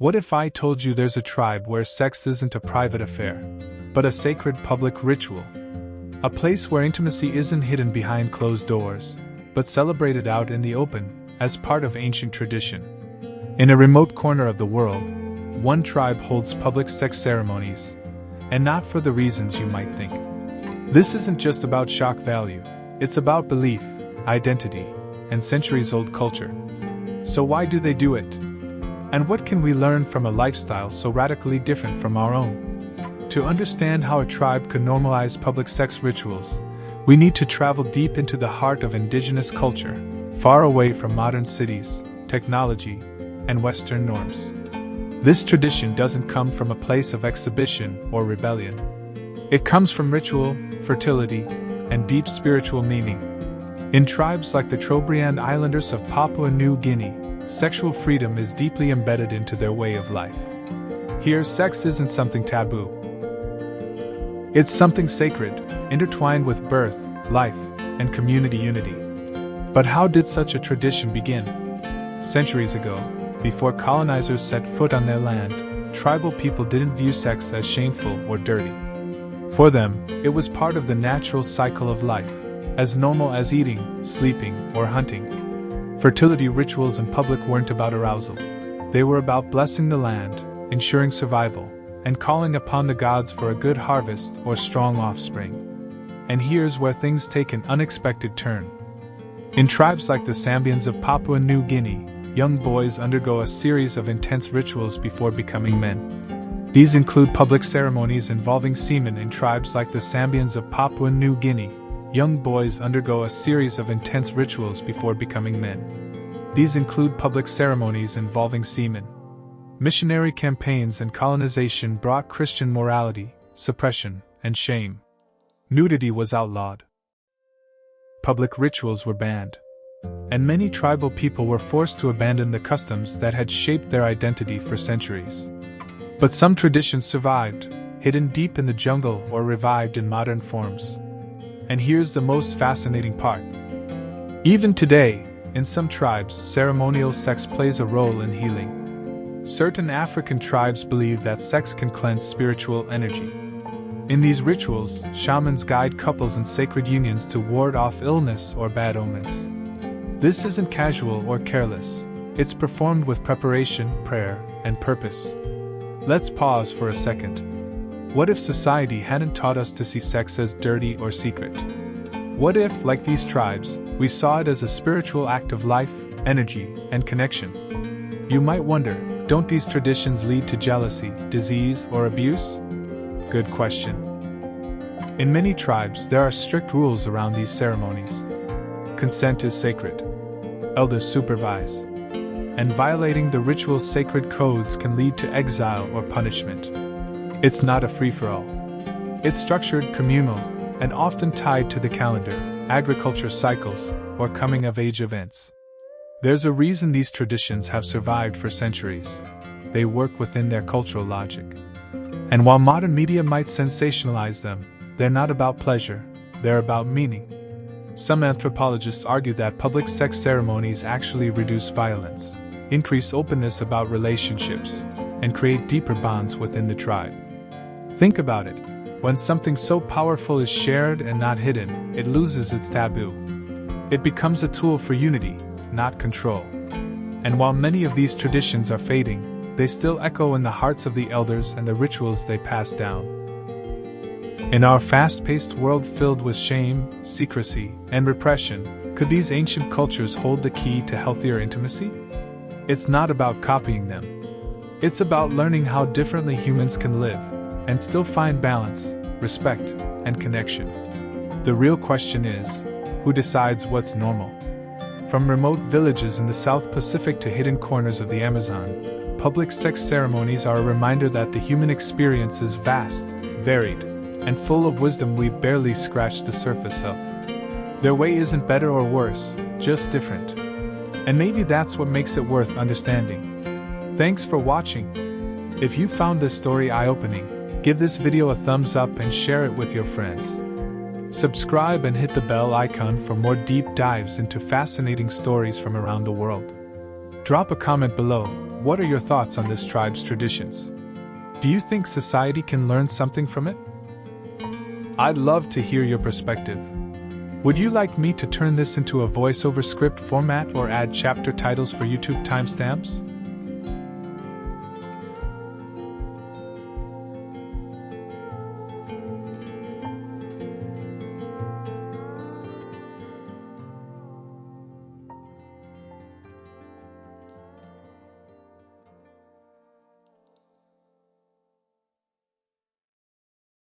What if I told you there's a tribe where sex isn't a private affair, but a sacred public ritual? A place where intimacy isn't hidden behind closed doors, but celebrated out in the open, as part of ancient tradition. In a remote corner of the world, one tribe holds public sex ceremonies, and not for the reasons you might think. This isn't just about shock value, it's about belief, identity, and centuries-old culture. So why do they do it? And what can we learn from a lifestyle so radically different from our own? To understand how a tribe could normalize public sex rituals, we need to travel deep into the heart of indigenous culture, far away from modern cities, technology, and Western norms. This tradition doesn't come from a place of exhibition or rebellion. It comes from ritual, fertility, and deep spiritual meaning. In tribes like the Trobriand Islanders of Papua New Guinea, sexual freedom is deeply embedded into their way of life. Here, sex isn't something taboo. It's something sacred, intertwined with birth, life, and community unity. But how did such a tradition begin? Centuries ago, before colonizers set foot on their land, tribal people didn't view sex as shameful or dirty. For them, it was part of the natural cycle of life, as normal as eating, sleeping, or hunting. Fertility rituals in public weren't about arousal. They were about blessing the land, ensuring survival, and calling upon the gods for a good harvest or strong offspring. And here's where things take an unexpected turn. In tribes like the Sambians of Papua New Guinea, young boys undergo a series of intense rituals before becoming men. These include public ceremonies involving semen. In tribes like the Sambians of Papua New Guinea, young boys undergo a series of intense rituals before becoming men. These include public ceremonies involving semen. Missionary campaigns and colonization brought Christian morality, suppression, and shame. Nudity was outlawed. Public rituals were banned. And many tribal people were forced to abandon the customs that had shaped their identity for centuries. But some traditions survived, hidden deep in the jungle or revived in modern forms. And here's the most fascinating part. Even today, in some tribes, ceremonial sex plays a role in healing. Certain African tribes believe that sex can cleanse spiritual energy. In these rituals, shamans guide couples in sacred unions to ward off illness or bad omens. This isn't casual or careless. It's performed with preparation, prayer, and purpose. Let's pause for a second. What if society hadn't taught us to see sex as dirty or secret? What if, like these tribes, we saw it as a spiritual act of life, energy, and connection? You might wonder, don't these traditions lead to jealousy, disease, or abuse? Good question. In many tribes, there are strict rules around these ceremonies. Consent is sacred. Elders supervise. And violating the ritual's sacred codes can lead to exile or punishment. It's not a free-for-all. It's structured, communal, and often tied to the calendar, agriculture cycles, or coming-of-age events. There's a reason these traditions have survived for centuries. They work within their cultural logic. And while modern media might sensationalize them, they're not about pleasure, they're about meaning. Some anthropologists argue that public sex ceremonies actually reduce violence, increase openness about relationships, and create deeper bonds within the tribe. Think about it. When something so powerful is shared and not hidden, it loses its taboo. It becomes a tool for unity, not control. And while many of these traditions are fading, they still echo in the hearts of the elders and the rituals they pass down. In our fast-paced world filled with shame, secrecy, and repression, could these ancient cultures hold the key to healthier intimacy? It's not about copying them. It's about learning how differently humans can live, and still find balance, respect, and connection. The real question is, who decides what's normal? From remote villages in the South Pacific to hidden corners of the Amazon, public sex ceremonies are a reminder that the human experience is vast, varied, and full of wisdom we've barely scratched the surface of. Their way isn't better or worse, just different. And maybe that's what makes it worth understanding. Thanks for watching. If you found this story eye-opening, give this video a thumbs up and share it with your friends. Subscribe and hit the bell icon for more deep dives into fascinating stories from around the world. Drop a comment below, What are your thoughts on this tribe's traditions? Do you think society can learn something from it? I'd love to hear your perspective. Would you like me to turn this into a voiceover script format or add chapter titles for YouTube timestamps?